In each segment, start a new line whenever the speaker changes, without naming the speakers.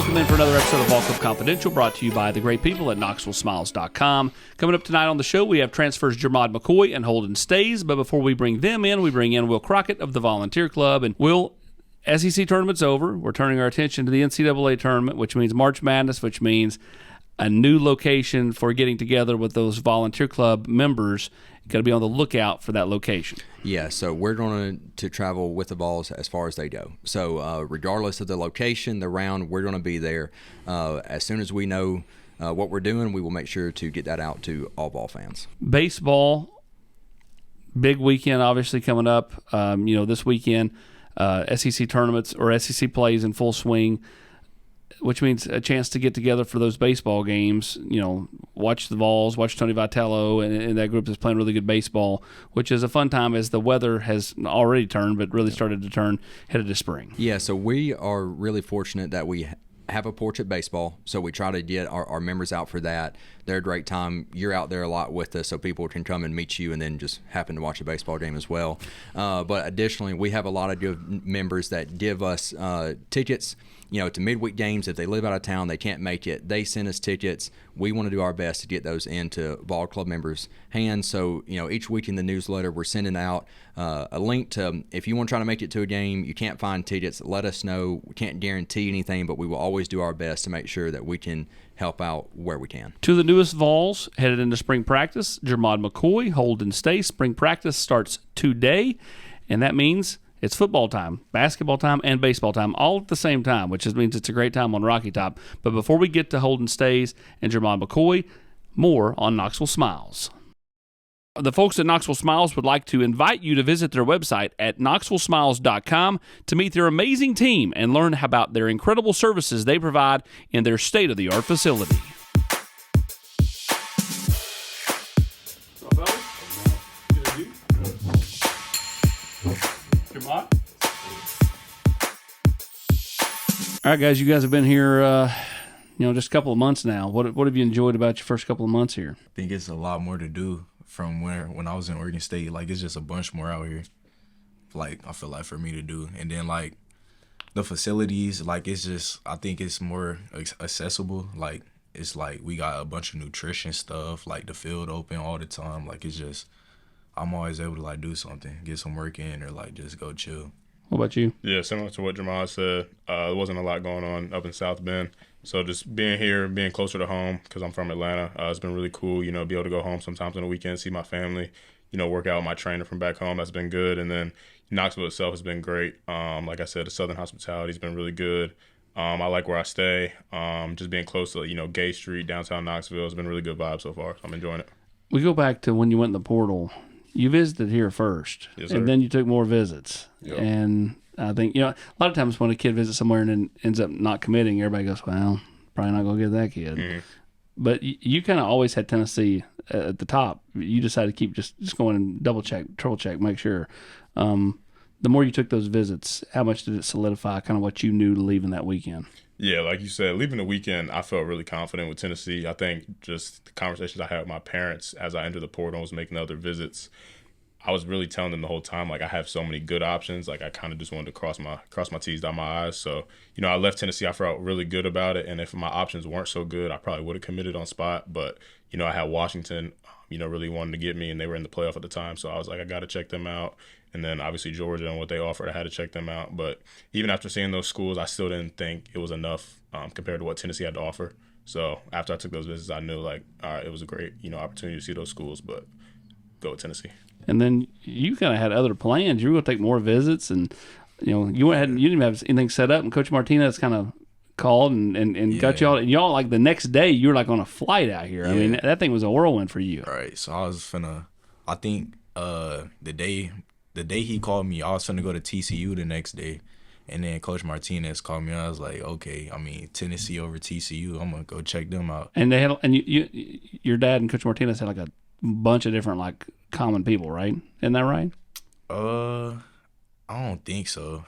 Welcome in for another episode of Ball Club Confidential, brought to you by the great people at KnoxvilleSmiles.com. Coming up tonight on the show, we have transfers Jermod McCoy and Holden Staes. But before we bring them in, we bring in Will Crockett of the Volunteer Club. And Will, SEC tournament's over. We're turning our attention to the NCAA tournament, which means March Madness, which means a new location for getting together with those Volunteer Club members. Got to be on the lookout for that location.
Yeah, so we're going to travel with the Vols as far as they go. So regardless of the location, the round, we're going to be there. As soon as we know what we're doing, we will make sure to get that out to all Vol fans.
Baseball, big weekend obviously coming up. This weekend, SEC tournaments or SEC plays in full swing, which means a chance to get together for those baseball games, watch the Vols, watch Tony Vitello and that group that's playing really good baseball, which is a fun time as the weather has already turned, but really started to turn headed to spring.
Yeah, so we are really fortunate that we have a porch at baseball, so we try to get our members out for that. They're a great time. You're out there a lot with us, so people can come and meet you and then just happen to watch a baseball game as well. But additionally, we have a lot of good members that give us tickets, to midweek games. If they live out of town, they can't make it, they send us tickets. We want to do our best to get those into Vol Club members' hands. So, each week in the newsletter, we're sending out a link to, if you want to try to make it to a game, you can't find tickets, let us know. We can't guarantee anything, but we will always do our best to make sure that we can help out where we can.
Two of the newest Vols headed into spring practice, Jermod McCoy, Holden Staes. Spring practice starts today, and that means it's football time, basketball time, and baseball time all at the same time, which just means it's a great time on Rocky Top. But before we get to Holden Staes and Jermod McCoy, more on Knoxville Smiles. The folks at Knoxville Smiles would like to invite you to visit their website at KnoxvilleSmiles.com to meet their amazing team and learn about their incredible services they provide in their state-of-the-art facility. All right, guys, you guys have been here, just a couple of months now. What have you enjoyed about your first couple of months here?
I think it's a lot more to do from when I was in Oregon State. Like, it's just a bunch more out here, I feel like, for me to do. And then, the facilities, it's just, I think it's more accessible. It's we got a bunch of nutrition stuff, the field open all the time. It's just, I'm always able to, do something, get some work in, or, just go chill.
What about you?
Yeah, similar to what Jermod said. There wasn't a lot going on up in South Bend. So just being here, being closer to home, because I'm from Atlanta, it's been really cool, be able to go home sometimes on the weekend, see my family, work out with my trainer from back home. That's been good. And then Knoxville itself has been great. Like I said, the Southern hospitality has been really good. I like where I stay. Just being close to, Gay Street, downtown Knoxville, has been a really good vibe so far. So I'm enjoying it.
We go back to when you went in the portal. You visited here first,
yes, sir.
And then you took more visits. Yep. And I think, a lot of times when a kid visits somewhere and then ends up not committing, everybody goes, well, probably not going to get that kid. Mm-hmm. But you kind of always had Tennessee at the top. You decided to keep just going and double check, triple check, make sure. The more you took those visits, how much did it solidify kind of what you knew leaving that weekend?
Yeah, like you said, leaving the weekend, I felt really confident with Tennessee. I think just the conversations I had with my parents as I entered the portal and was making other visits, I was really telling them the whole time, I have so many good options. I kind of just wanted to cross my T's, dot my I's. So, I left Tennessee. I felt really good about it. And if my options weren't so good, I probably would have committed on spot. But, I had Washington, really wanted to get me, and they were in the playoff at the time. So I was like, I got to check them out. And then obviously Georgia and what they offered, I had to check them out. But even after seeing those schools, I still didn't think it was enough compared to what Tennessee had to offer. So after I took those visits, I knew all right, it was a great, opportunity to see those schools, but go with Tennessee.
And then you kind of had other plans. You were going to take more visits, and you went ahead and you didn't have anything set up. And Coach Martinez kind of called and got y'all. And y'all the next day you were on a flight out here. Yeah. I mean, that thing was a whirlwind for you.
All right, so I was I think the day he called me, I was finna go to TCU the next day. And then Coach Martinez called me, and I was like, okay, Tennessee over TCU, I'm gonna go check them out.
And they had, your dad and Coach Martinez had a bunch of different common people, right? Isn't that right?
I don't think so.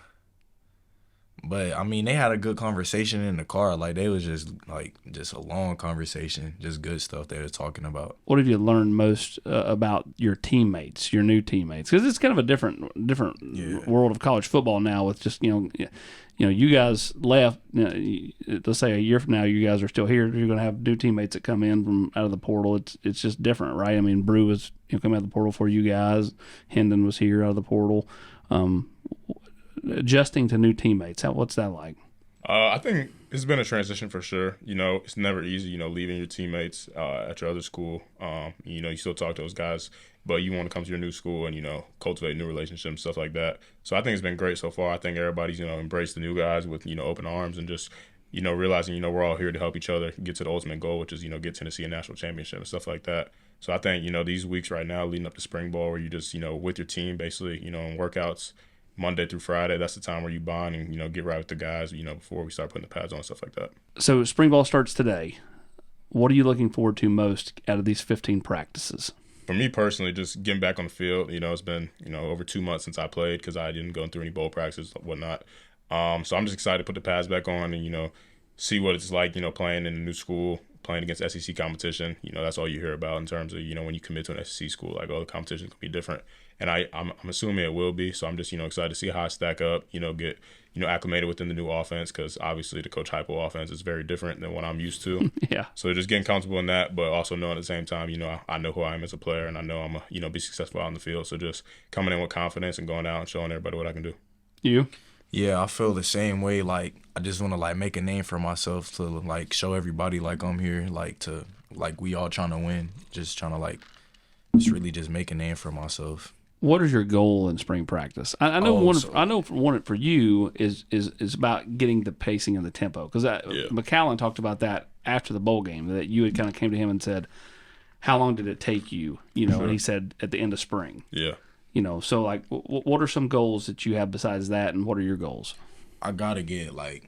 But they had a good conversation in the car. They was just a long conversation, just good stuff they were talking about.
What have you learned most about your teammates, your new teammates? Because it's kind of a different world of college football now. With just you guys left. Let's say a year from now, you guys are still here. You're going to have new teammates that come in from out of the portal. It's just different, right? I mean, Brew was coming out of the portal for you guys. Hendon was here out of the portal. Adjusting to new teammates, what's that like?
I think it's been a transition for sure. It's never easy, leaving your teammates at your other school. You still talk to those guys, but you want to come to your new school and, cultivate new relationships, stuff like that. So I think it's been great so far. I think everybody's, embraced the new guys with, open arms and just, realizing, we're all here to help each other get to the ultimate goal, which is, get Tennessee a national championship and stuff like that. So I think, these weeks right now leading up to spring ball where you just, with your team basically, in workouts, Monday through Friday, that's the time where you bond and, get right with the guys, before we start putting the pads on and stuff like that.
So spring ball starts today. What are you looking forward to most out of these 15 practices?
For me personally, just getting back on the field, it's been, over 2 months since I played because I didn't go through any bowl practices and whatnot. So I'm just excited to put the pads back on and, see what it's like, playing in a new school, playing against SEC competition. That's all you hear about in terms of, when you commit to an SEC school, like, the competition can be different. And I'm assuming it will be. So I'm just, excited to see how I stack up, get, acclimated within the new offense because obviously the Coach Heupel offense is very different than what I'm used to.
Yeah.
So just getting comfortable in that, but also knowing at the same time, I know who I am as a player and I know I'm going to, be successful out on the field. So just coming in with confidence and going out and showing everybody what I can do.
You?
Yeah, I feel the same way. Like, I just want to, like, make a name for myself to, like, show everybody, like, I'm here, like, we all trying to win. Just trying to, like, just really just make a name for myself.
What is your goal in spring practice? I know one for you is about getting the pacing and the tempo because McCallan talked about that after the bowl game that you had kind of came to him and said, how long did it take you?
Sure.
And he said at the end of spring.
Yeah.
So like, what are some goals that you have besides that, and what are your goals?
I gotta get I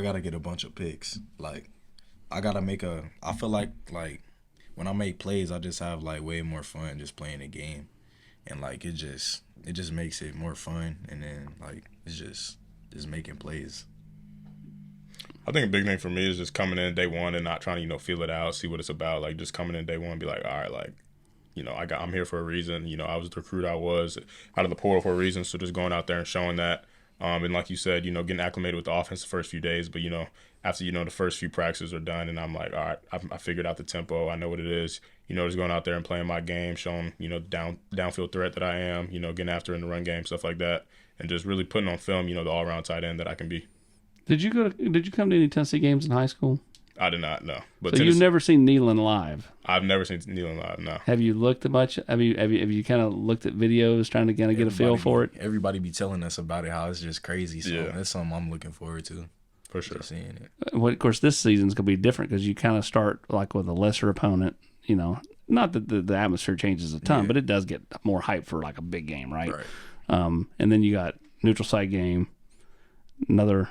gotta get a bunch of picks. Like, I gotta I feel like when I make plays, I just have like way more fun just playing the game, and like it just makes it more fun, and then like it's just making plays.
I think a big thing for me is just coming in day one and not trying to feel it out, see what it's about. Like just coming in day one, and be like, all right, like I'm here for a reason. I was the recruit I was out of the portal for a reason. So just going out there and showing that. And like you said, getting acclimated with the offense the first few days. But, after, the first few practices are done and I'm like, all right, I figured out the tempo. I know what it is. Just going out there and playing my game, showing, downfield threat that I am, getting after in the run game, stuff like that. And just really putting on film, the all-around tight end that I can be.
Did you come to any Tennessee games in high school?
I did not, no.
But so you've never seen Nealon live?
I've never seen Nealon live, no.
Have you looked at much? Have you kind of looked at videos trying to kind of get a feel for it?
Everybody be telling us about it, how it's just crazy. So that's something I'm looking forward to.
For sure.
Seeing it.
Well, of course, this season's going to be different because you kind of start like with a lesser opponent. Not that the atmosphere changes a ton, but it does get more hype for like a big game, right? And then you got neutral site game, another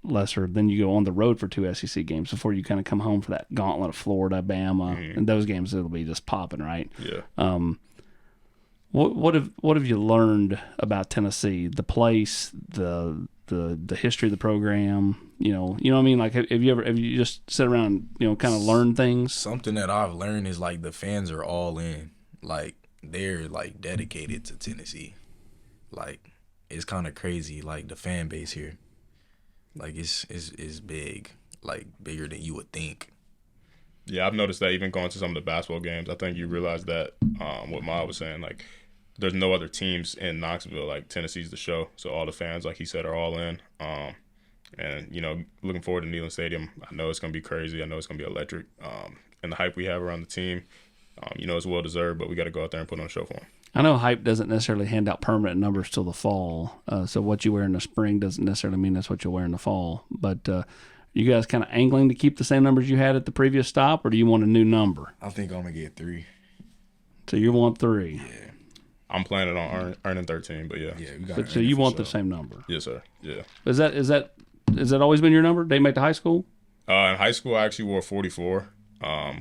lesser. Then you go on the road for 2 SEC games before you kind of come home for that gauntlet of Florida, Bama, and those games it'll be just popping, right?
Yeah.
What have you learned about Tennessee? The place, the history of the program. You know what I mean? Like, have you just sit around, kind of learn things?
Something that I've learned is like the fans are all in. Like they're like dedicated to Tennessee. Like it's kind of crazy. Like the fan base here. Like it's big, like bigger than you would think.
Yeah, I've noticed that even going to some of the basketball games. I think you realize that what Ma was saying, like there's no other teams in Knoxville. Like Tennessee's the show, so all the fans, like he said, are all in. And looking forward to Neyland Stadium. I know it's gonna be crazy. I know it's gonna be electric. And the hype we have around the team, it's well deserved. But we got to go out there and put on a show for them.
I know Hype doesn't necessarily hand out permanent numbers till the fall, so what you wear in the spring doesn't necessarily mean that's what you'll wear in the fall. But you guys kind of angling to keep the same numbers you had at the previous stop, or do you want a new number?
I think I'm going to get 3.
So you want 3?
Yeah.
I'm planning on earning 13, but yeah.
So you want the same number?
Yes, sir. Yeah.
Has that always been your number, dating back to high school?
In high school, I actually wore 44,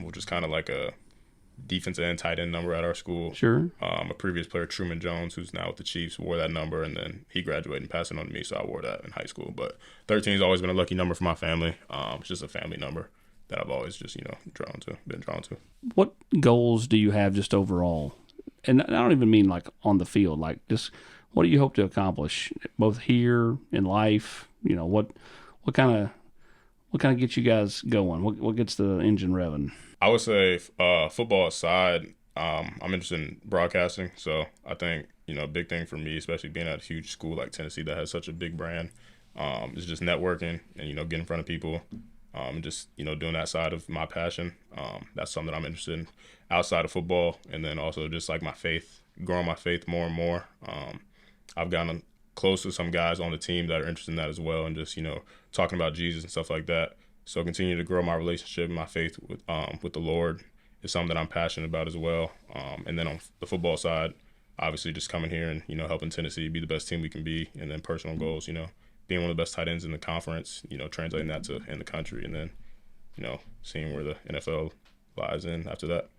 which is kind of like a defensive end, tight end number at our school.
Sure.
A previous player, Truman Jones, who's now with the Chiefs, wore that number, and then he graduated and passed it on to me, so I wore that in high school. But 13 has always been a lucky number for my family. It's just a family number that I've always just, been drawn to. What
goals do you have just overall? And I don't even mean like on the field, like just what do you hope to accomplish both here in life? You know, what kind of gets you guys going? What gets the engine revving?
I would say football aside, I'm interested in broadcasting. So I think, a big thing for me, especially being at a huge school like Tennessee that has such a big brand, is just networking and, getting in front of people, and just, doing that side of my passion. That's something that I'm interested in outside of football. And then also just like my faith, growing my faith more and more. I've gotten close to some guys on the team that are interested in that as well, and just, talking about Jesus and stuff like that. So continue to grow my relationship and my faith with the Lord is something that I'm passionate about as well. And then on the football side, obviously just coming here and, helping Tennessee be the best team we can be, and then personal goals, being one of the best tight ends in the conference, translating that to in the country, and then, seeing where the NFL lies in after that.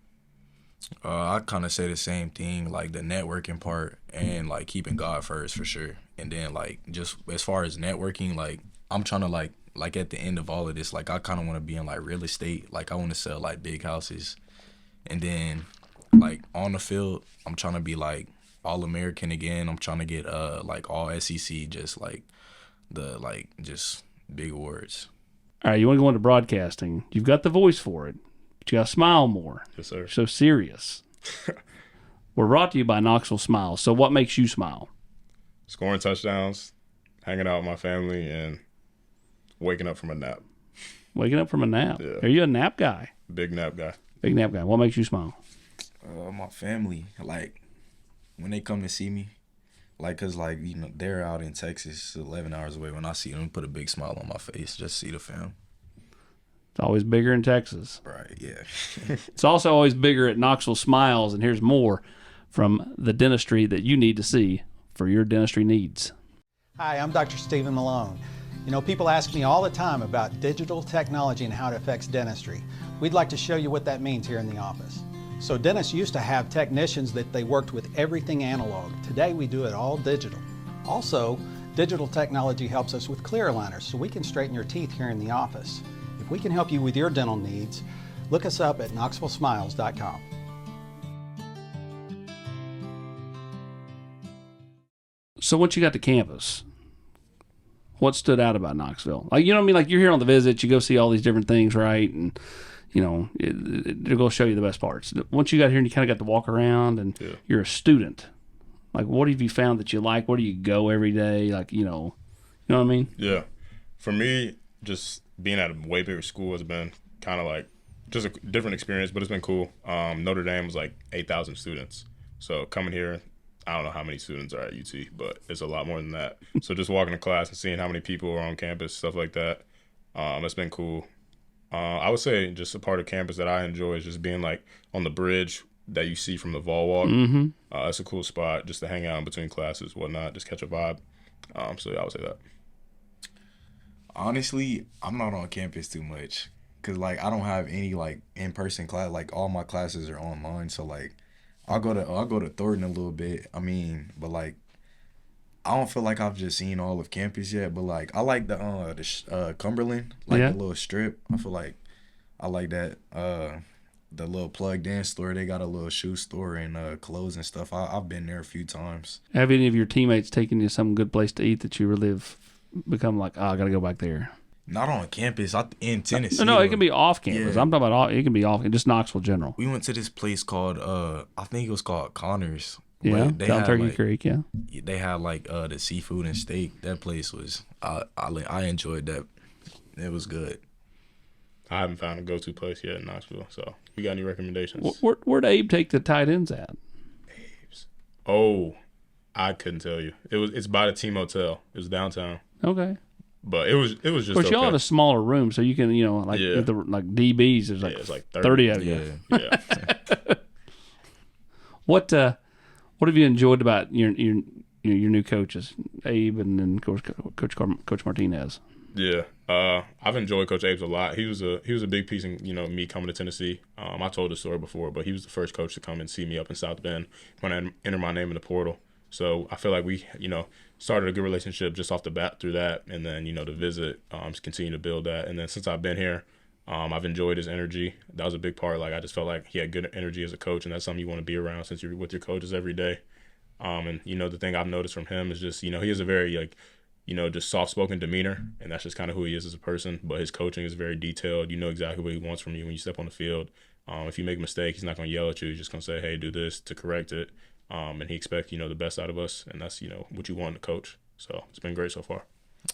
I kind of say the same thing, like the networking part and like keeping God first for sure. And then like just as far as networking, like I'm trying to like at the end of all of this, like I kind of want to be in like real estate. Like I want to sell like big houses. And then like on the field, I'm trying to be like All-American again. I'm trying to get like all SEC, just like just big awards.
All right, you want to go into broadcasting. You've got the voice for it, but you got to smile more.
Yes, sir.
You're so serious. We're brought to you by Knoxville Smiles. So what makes you smile?
Scoring touchdowns, hanging out with my family, and waking up from a nap.
Waking up from a nap.
Yeah.
Are you a nap guy?
Big nap guy.
Big nap guy. What makes you smile?
My family, like when they come to see me, like, cause like, they're out in Texas 11 hours away. When I see them, put a big smile on my face, just see the fam.
It's always bigger in Texas.
Right, yeah.
It's also always bigger at Knoxville Smiles, and here's more from the dentistry that you need to see for your dentistry needs.
Hi, I'm Dr. Stephen Malone. People ask me all the time about digital technology and how it affects dentistry. We'd like to show you what that means here in the office. So dentists used to have technicians that they worked with everything analog. Today we do it all digital. Also, digital technology helps us with clear aligners so we can straighten your teeth here in the office. If we can help you with your dental needs, look us up at knoxvillesmiles.com.
So once you got to campus, what stood out about Knoxville? Like, like you're here on the visit, you go see all these different things, right? And, they're going to show you the best parts. Once you got here and you kind of got to walk around and you're a student, like what have you found that you like? Where do you go every day? Like, you know what I mean?
Yeah. For me, just being at a way bigger school has been kind of like just a different experience, but it's been cool. Notre Dame was like 8,000 students. So coming here, I don't know how many students are at UT, but it's a lot more than that. So just walking to class and seeing how many people are on campus, stuff like that, it's been cool. I would say just a part of campus that I enjoy is just being like on the bridge that you see from the Vol Walk.
Mm-hmm.
It's a cool spot just to hang out in between classes, whatnot, just catch a vibe. So yeah, I would say that.
Honestly, I'm not on campus too much because like I don't have any like in-person class. Like all my classes are online, so like I'll go to Thornton a little bit. But like I don't feel like I've just seen all of campus yet. But like I like the Cumberland, like the little strip. I feel like I like that. The little plugged in store. They got a little shoe store and clothes and stuff. I've been there a few times.
Have any of your teammates taken you to some good place to eat that you really have become like, I got to go back there?
Not on campus. In Tennessee.
No, it can be off campus. Yeah. I'm talking about it can be off, just Knoxville general.
We went to this place called I think it was called Connor's.
Yeah, down Turkey Creek. Yeah,
they had like the seafood and steak. That place was I enjoyed that. It was good.
I haven't found a go-to place yet in Knoxville, so you got any recommendations?
Where'd Abe take the tight ends at?
Abe's. Oh, I couldn't tell you. It's by the Team Hotel. It was downtown.
Okay.
But it was just.
Of course, y'all have a smaller room, so you can like DBs. There's like,
it's like
30 of you.
Yeah.
What have you enjoyed about your new coaches, Abe and then Coach Martinez?
Yeah, I've enjoyed Coach Abe's a lot. He was a big piece in me coming to Tennessee. I told this story before, but he was the first coach to come and see me up in South Bend when I entered my name in the portal. So I feel like we started a good relationship just off the bat through that, and then to visit, just continue to build that. And then since I've been here, I've enjoyed his energy. That was a big part. Like I just felt like he had good energy as a coach, and that's something you want to be around since you're with your coaches every day. And the thing I've noticed from him is just he has a very like just soft-spoken demeanor, and that's just kind of who he is as a person. But his coaching is very detailed. You know exactly what he wants from you when you step on the field. If you make a mistake, he's not going to yell at you. He's just going to say, hey, do this to correct it. And he expects, the best out of us, and that's, what you want to coach. So it's been great so far.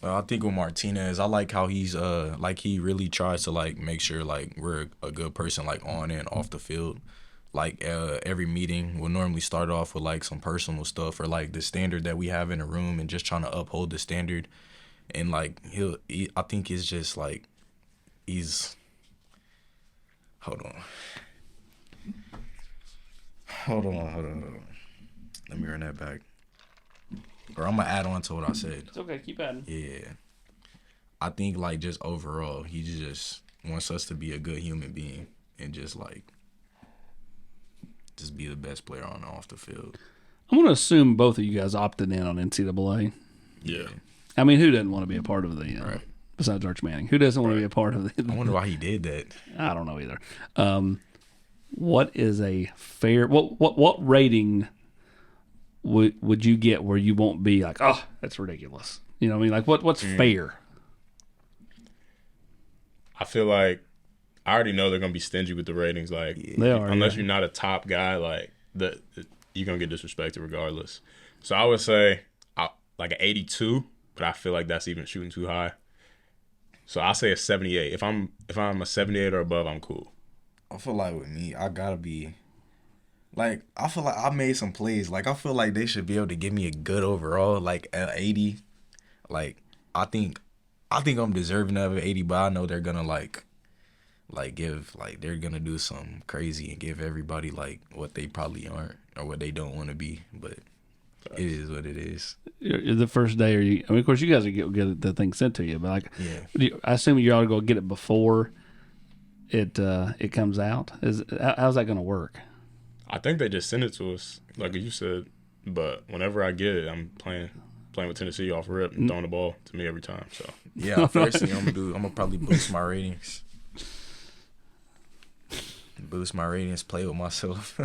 I think with Martinez, I like how he's like he really tries to like make sure like we're a good person like on and off the field. Like every meeting will normally start off with like some personal stuff or like the standard that we have in the room and just trying to uphold the standard. And like I think it's just like he's. Hold on. Let me run that back. Or I'm going to add on to what I said.
It's okay. Keep adding.
Yeah. I think, like, just overall, he just wants us to be a good human being and just, like, just be the best player on and off the field.
I'm going to assume both of you guys opted in on NCAA.
Yeah.
I mean, who doesn't want to be a part of the,
Right.
besides Arch Manning, who doesn't want to be a part of the.
I wonder why he did that.
I don't know either. What is a fair, what rating would you get where you won't be like, oh, that's ridiculous? You know what I mean? Like, what's fair?
I feel like I already know they're going to be stingy with the ratings. Like,
They are,
unless
yeah.
you're not a top guy, like, you're going to get disrespected regardless. So I would say like an 82, but I feel like that's even shooting too high. So I'll say a 78. If I'm a 78 or above, I'm cool.
I feel like with me, I gotta be like, I feel like I made some plays. Like, I feel like they should be able to give me a good overall, like an 80. Like, I think I'm deserving of an 80, but I know they're gonna like give, like, they're gonna do something crazy and give everybody like what they probably aren't or what they don't want to be. But it is what it is.
The first day, I mean, of course, you guys will get the thing sent to you, but like,
Yeah.
I assume you ought to go get it before it comes out. How's that going to work?
I think they just send it to us, like you said. But whenever I get it, I'm playing with Tennessee off rip and throwing the ball to me every time. So
Yeah, first thing I'm gonna probably boost my ratings. Play with myself.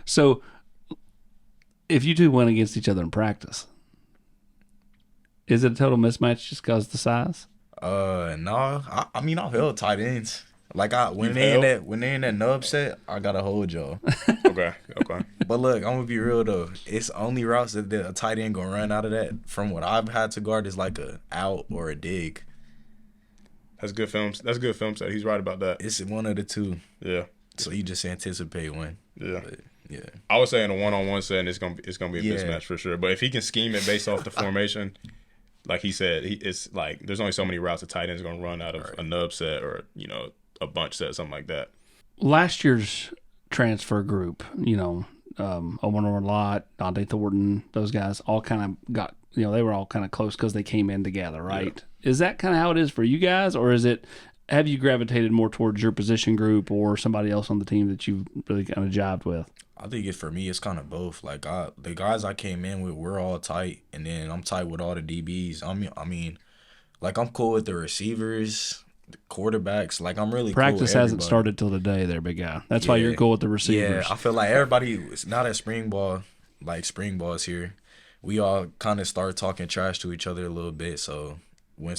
So, if you two went against each other in practice, is it a total mismatch just because of the size?
No. I mean, I've held tight ends. Like when they in that nub set, I gotta hold y'all.
okay.
But look, I'm gonna be real though. It's only routes that a tight end gonna run out of that. From what I've had to guard is like a out or a dig.
That's good film. That's good film set. He's right about that.
It's one of the two.
Yeah.
So you just anticipate one.
Yeah.
But, yeah.
I would say in a one-on-one setting, it's gonna be a
Yeah.
mismatch for sure. But if he can scheme it based off the formation, like he said, it's like there's only so many routes a tight end is gonna run out of a nub set or a bunch set, something like that.
Last year's transfer group, Owen Lott, Dante Thornton, those guys all kind of got, they were all kind of close because they came in together, right? Yeah. Is that kind of how it is for you guys, or have you gravitated more towards your position group or somebody else on the team that you've really kind of jived with?
I think for me, it's kind of both. Like the guys I came in with, we're all tight, and then I'm tight with all the DBs. I mean, like I'm cool with the receivers, the quarterbacks. Like I'm really
Practice
cool with
hasn't
everybody.
started till today, there, big guy. That's why you're cool with the receivers.
Yeah, I feel like everybody, not at spring ball, like spring ball's here. We all kind of start talking trash to each other a little bit. So when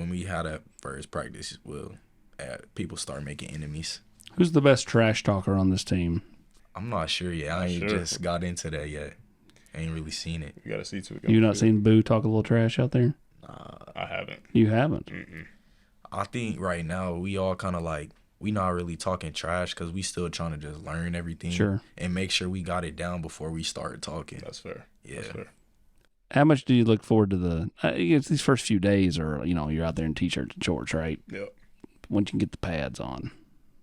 we had a first practice, people start making enemies.
Who's the best trash talker on this team?
I'm not sure yet. I ain't just got into that yet. I ain't really seen it.
You got to see to it.
You not seen Boo talk a little trash out there?
I haven't.
You haven't?
Mm-mm.
I think right now we all kind of like, we not really talking trash because we still trying to just learn everything.
Sure.
And make sure we got it down before we start talking.
That's fair.
Yeah.
That's fair.
How much do you look forward to these first few days, or you're out there in t-shirts and shorts, right?
Yep.
Once you can get the pads on,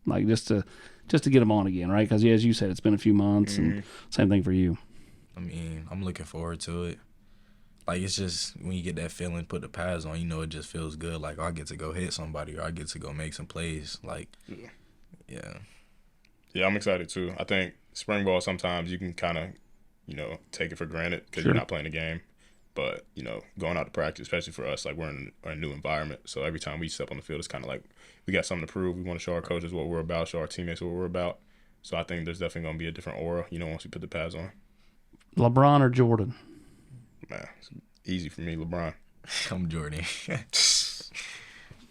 like just to get them on again, right? Because as you said, it's been a few months, and same thing for you.
I mean, I'm looking forward to it. Like, it's just when you get that feeling, put the pads on, it just feels good. Like, I get to go hit somebody or I get to go make some plays. Like, yeah.
Yeah, I'm excited too. I think spring ball sometimes you can kind of, take it for granted because
Sure.
you're not playing a game. But, going out to practice, especially for us, like we're in a new environment. So every time we step on the field, it's kind of like we got something to prove. We want to show our coaches what we're about, show our teammates what we're about. So I think there's definitely going to be a different aura, once you put the pads on.
LeBron or Jordan?
Man, it's easy for me, LeBron.
I'm Jordan.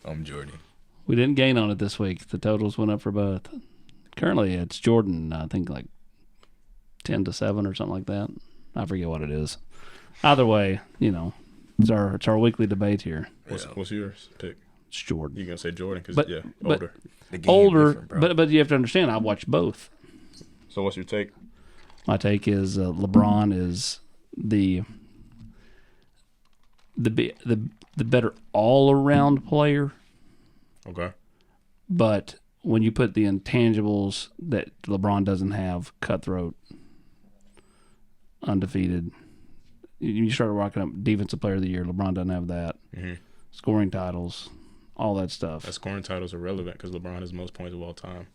I'm Jordan.
We didn't gain on it this week. The totals went up for both. Currently, it's Jordan, I think, like 10-7 or something like that. I forget what it is. Either way, it's our weekly debate here.
What's yours pick?
It's Jordan.
You're going to say Jordan because,
but
older.
Older, but you have to understand, I watched both.
So what's your take?
My take is LeBron is the better all-around player.
Okay.
But when you put the intangibles that LeBron doesn't have, cutthroat, undefeated, you start rocking up defensive player of the year. LeBron doesn't have that.
Mm-hmm.
Scoring titles, all that stuff.
That scoring titles are relevant because LeBron has the most points of all time.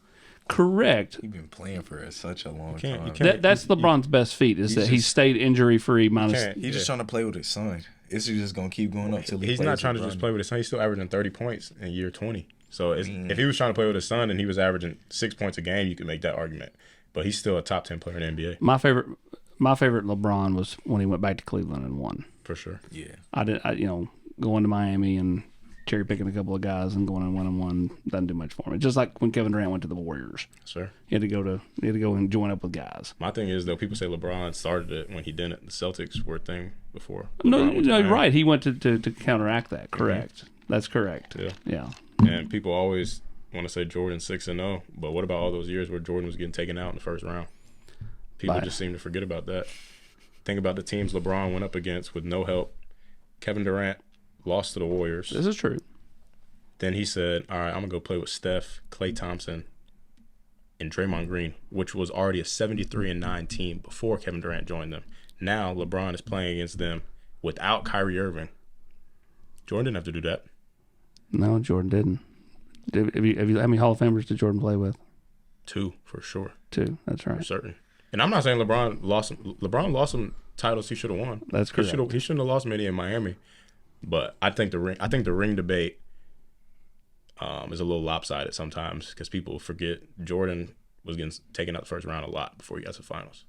Correct.
He's been playing for such a long
You
time.
can't-
That's LeBron's best feat is that he stayed injury-free minus.
He's just trying to play with his son. It's just going to keep going up till
He's not trying to just play with his son. He's still averaging 30 points in year 20. So if he was trying to play with his son and he was averaging 6 points a game, you could make that argument. But he's still a top 10 player in the NBA.
My favorite LeBron was when he went back to Cleveland and won.
For sure.
Yeah.
Going to Miami and cherry picking a couple of guys and going and winning one doesn't do much for me. Just like when Kevin Durant went to the Warriors.
Sure.
He had to go and join up with guys.
My thing is, though, people say LeBron started it when he didn't. The Celtics were a thing before.
No,
LeBron went to Miami.
right. He went to counteract that. Correct. That's correct.
Yeah.
Yeah.
And people always want to say Jordan 6-0, but what about all those years where Jordan was getting taken out in the first round? People just seem to forget about that. Think about the teams LeBron went up against with no help. Kevin Durant lost to the Warriors.
This is true.
Then he said, all right, I'm going to go play with Steph, Klay Thompson, and Draymond Green, which was already a 73-9 team before Kevin Durant joined them. Now LeBron is playing against them without Kyrie Irving. Jordan didn't have to do that.
No, Jordan didn't. How many Hall of Famers did Jordan play with?
2, for sure.
2. That's right.
For certain. And I'm not saying LeBron lost some titles he should have won.
That's correct.
He shouldn't have lost many in Miami. But I think the ring debate is a little lopsided sometimes because people forget Jordan was getting taken out the first round a lot before he got to the finals.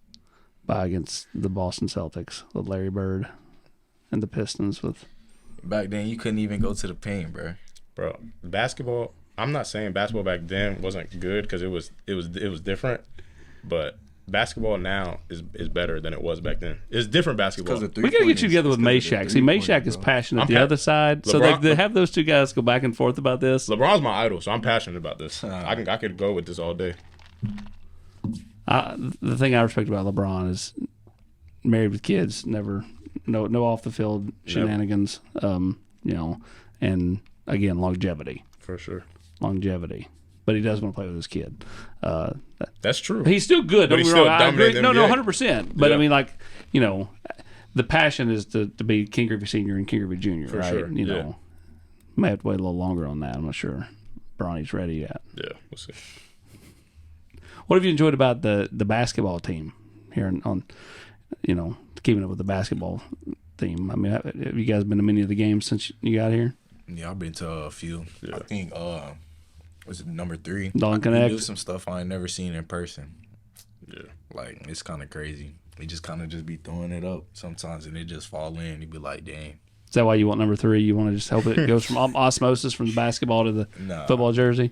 Against the Boston Celtics with Larry Bird and the Pistons with.
Back then, you couldn't even go to the paint, bro.
Bro, basketball. I'm not saying basketball back then wasn't good because it was different, but basketball now is better than it was back then. It's different basketball.
We got to get you together with Meshack. See, Meshack is passionate the other side, so they have those two guys go back and forth about this.
LeBron's my idol, so I'm passionate about this. I could go with this all day.
The thing I respect about LeBron is married with kids, never no off the field shenanigans. And again, longevity.
For sure.
Longevity. But he does want to play with his kid.
That's true.
He's still good.
But he's still dominating the NBA.
100%. But I mean, the passion is to be King Griffey Sr. and King Griffey Jr.,
For
right?
sure.
May have to wait a little longer on that. I'm not sure Bronny's ready yet.
Yeah, we'll see.
What have you enjoyed about the basketball team here on keeping up with the basketball team? I mean, have you guys been to many of the games since you got here?
Yeah, I've been to a few.
Yeah.
I think was it number 3?
Dalton Connect.
Do some stuff I ain't never seen in person.
Yeah.
Like, it's kind of crazy. They just kind of just be throwing it up sometimes, and it just fall in. You be like, dang.
Is that why you want number 3? You want to just help it goes from osmosis from the basketball to the football jersey?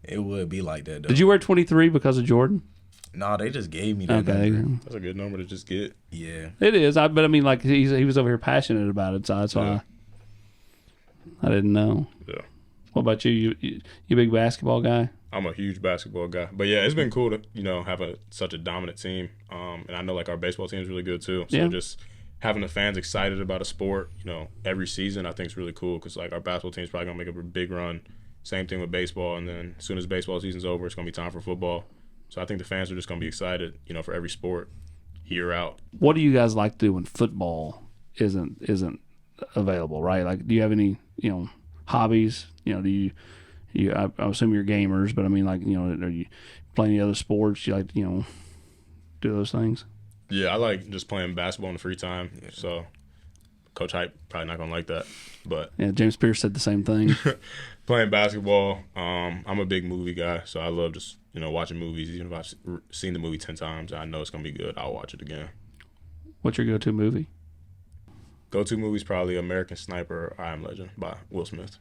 It would be like that, though.
Did you wear 23 because of Jordan?
No, they just gave me that
Okay.
number.
That's a good number to just get.
Yeah.
It is. But I mean, like, he was over here passionate about it, so that's why I didn't know.
Yeah.
What about you? You a big basketball guy?
I'm a huge basketball guy. But, yeah, it's been cool to, have such a dominant team. And I know, our baseball team is really good, too. So just having the fans excited about a sport, every season I think is really cool because, our basketball team is probably going to make a big run. Same thing with baseball. And then as soon as baseball season's over, it's going to be time for football. So I think the fans are just going to be excited, for every sport year out. What
do you guys like to do when football isn't available, right? Like, do you have any, hobbies? Do you I assume you're gamers, but I mean, are you playing any other sports? Do you like, do those things?
Yeah, I like just playing basketball in the free time. Yeah. So Coach Hype probably not gonna like that, but
Yeah, James Pierce said the same thing.
playing basketball, I'm a big movie guy, so I love just watching movies. Even if I've seen the movie 10 times, I know it's gonna be good. I'll watch it again.
What's your go-to movie?
Go-to movie's probably American Sniper or I Am Legend by Will Smith.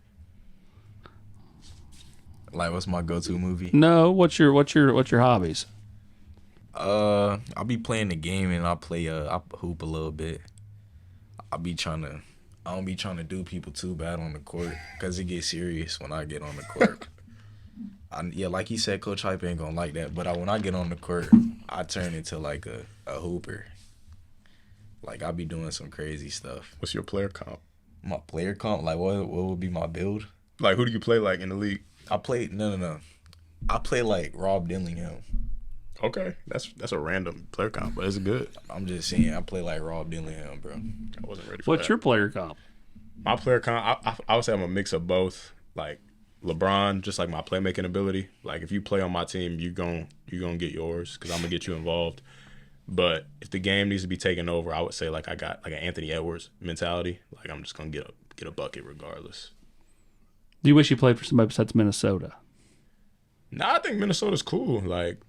Like, what's my go-to movie?
No, what's your hobbies?
I'll be playing the game and I hoop a little bit. I don't be trying to do people too bad on the court because it gets serious when I get on the court. Like he said, Coach Hype ain't gonna like that. But when I get on the court, I turn into like a hooper. Like I be doing some crazy stuff.
What's your player comp?
My player comp, like what would be my build?
Like who do you play like in the league?
I play I play like Rob Dillingham.
Okay, that's a random player comp, but it's good.
I'm just saying, I play like Rob Dillingham, bro.
I wasn't ready for
What's
that.
your player comp?
My player comp, I would say I'm a mix of both. Like LeBron, just like my playmaking ability. Like if you play on my team, you gonna get yours because I'm gonna get you involved. But if the game needs to be taken over, I would say like I got like an Anthony Edwards mentality. Like I'm just gonna get a bucket regardless.
Do you wish you played for somebody besides Minnesota?
Nah, I think Minnesota's cool. Like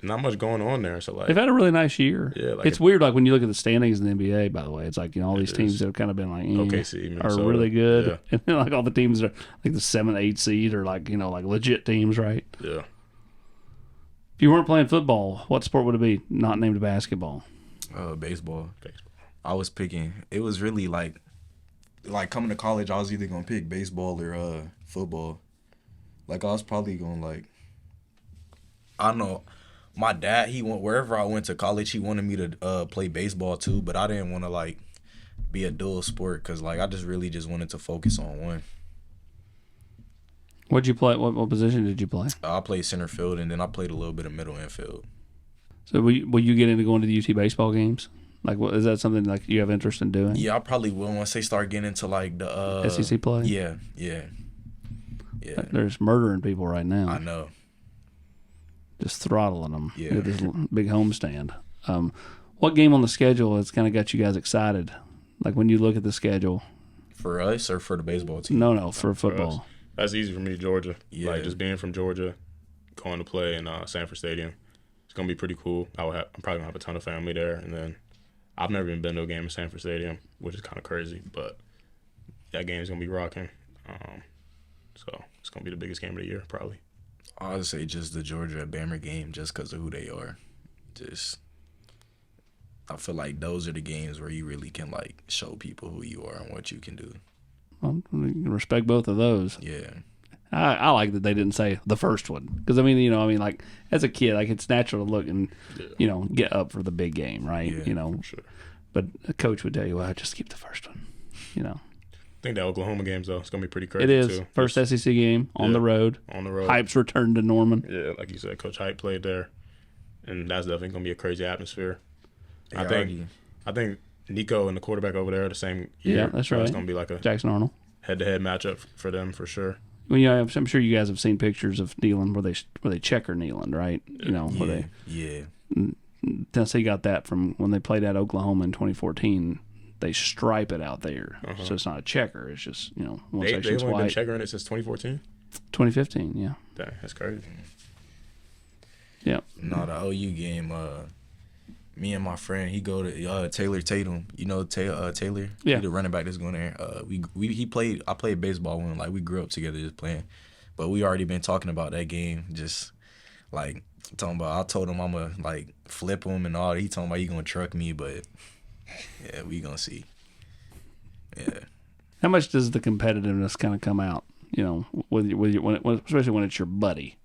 not much going on there. So like
They've had a really nice year.
Yeah, like
it's weird. Like when you look at the standings in the NBA, by the way, it's like all these teams that have kind of been like
OKC,
are
Minnesota.
really good,
Yeah.
and then like all the teams are like the 7th, 8th seed or like like legit teams, right?
Yeah.
If you weren't playing football, what sport would it be? Not named basketball.
Baseball. I was picking. It was really like coming to college, I was either gonna pick baseball or football. Like I was probably gonna like. I don't know. My dad, he went wherever I went to college. He wanted me to play baseball too, but I didn't want to like be a dual sport because like I just wanted to focus on one.
What'd you play? What position did you play?
I played center field and then I played a little bit of middle infield.
So will you get into going to the UT baseball games? Like, is that something like you have interest in doing?
Yeah, I probably will once they start getting into like the
SEC play.
Yeah.
There's murdering people right now.
I know.
Just throttling them.
Yeah.
At this big homestand. What game on the schedule has kind of got you guys excited? Like when you look at the schedule.
For us or for the baseball team?
No, for football.
That's easy for me, Georgia.
Yeah.
Like just being from Georgia, going to play in Sanford Stadium, it's gonna be pretty cool. I'm probably gonna have a ton of family there, and then I've never even been to a game in Sanford Stadium, which is kind of crazy, but that game is gonna be rocking. So it's gonna be the biggest game of the year, probably.
I would say just the Georgia-Bama game just because of who they are. I feel like those are the games where you really can, like, show people who you are and what you can do.
Well, we can respect both of those.
Yeah.
I like that they didn't say the first one. Because, like, as a kid, like, it's natural to look and, get up for the big game, right?
Yeah,
sure.
But a coach would tell you, well, just keep the first one,
I think the Oklahoma game's, though, it's going to be pretty crazy,
It is.
too.
First SEC game on the road.
On the road.
Hype's returned to Norman.
Yeah, like you said, Coach Hype played there, and that's definitely going to be a crazy atmosphere.
Yeah,
I think Nico and the quarterback over there are the same year.
Yeah, that's
so
right.
It's going to be like a
Jackson Arnold.
head-to-head matchup for them for sure.
Well, I'm sure you guys have seen pictures of Neyland where they checker Neyland, right? Where
Yeah.
Tennessee got that from when they played at Oklahoma in 2014. They stripe it out there, so it's not a checker. It's just one
They've
section's
only been
white.
checkering it since 2014.
2015, yeah.
Dang, that's crazy.
Yeah.
No, the OU game, me and my friend, he go to Taylor Tatum. You know Taylor?
Yeah.
He the running back that's going there. I played baseball when we grew up together just playing. But we already been talking about that game, just like talking about I told him I'm gonna like flip him and all. He talking about he gonna truck me, but yeah, we gonna see. Yeah.
How much does the competitiveness kind of come out? Especially when it's your buddy.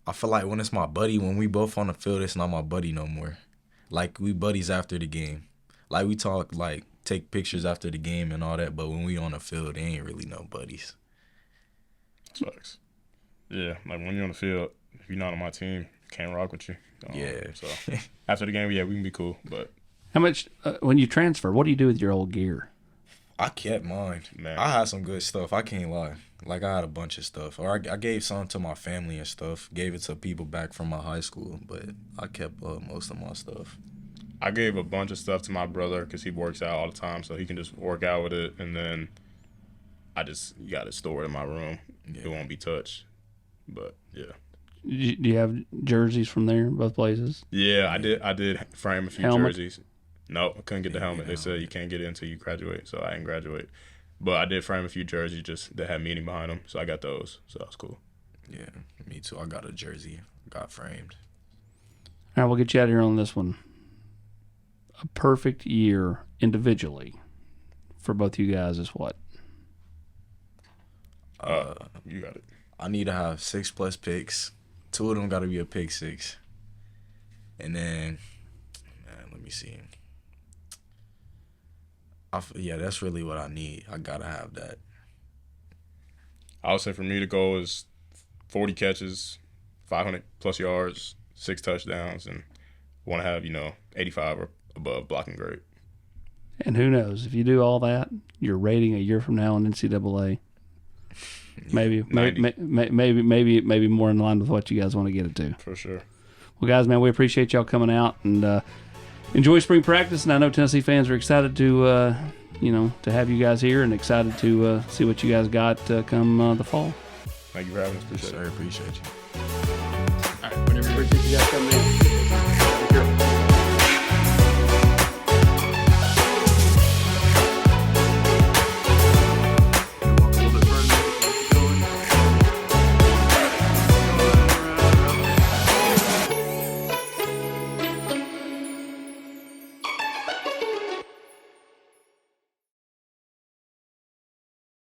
I feel like when it's my buddy, when we both on the field, it's not my buddy no more. Like, we buddies after the game. Like, we talk, like, take pictures after the game and all that, but when we on the field, they ain't really no buddies.
Sucks. Yeah, like when you're on the field, if you're not on my team, can't rock with you.
Yeah.
So after the game, yeah, we can be cool, but
How much, when you transfer, what do you do with your old gear?
I kept mine.
Man.
I had some good stuff. I can't lie. Like, I had a bunch of stuff. Or I gave some to my family and stuff. Gave it to people back from my high school. But I kept most of my stuff.
I gave a bunch of stuff to my brother because he works out all the time, so he can just work out with it. And then you got it stored in my room. Yeah. It won't be touched. But yeah.
Do you have jerseys from there, both places?
Yeah, I did frame a few
helmet?
jerseys. No, I couldn't get the helmet. They said you can't get it until you graduate, so I didn't graduate. But I did frame a few jerseys just that had meaning behind them, so I got those. So that was cool.
Yeah, me too. I got a jersey. Got framed.
All right, we'll get you out of here on this one. A perfect year individually for both you guys is what?
You got it.
I need to have 6+ picks. 2 of them got to be a pick 6. And then, let me see. Yeah, that's really what I need. I got to have that.
I would say for me, the goal is 40 catches, 500+ yards, 6 touchdowns, and want to have, 85 or above blocking grade.
And who knows, if you do all that, your rating a year from now in NCAA, maybe more in line with what you guys want to get it to.
For sure.
Well, guys, man, we appreciate y'all coming out and enjoy spring practice. And I know Tennessee fans are excited to, to have you guys here and excited to see what you guys got come the fall.
Thank you for having us.
Appreciate it.
All right, whenever. Appreciate you guys coming in.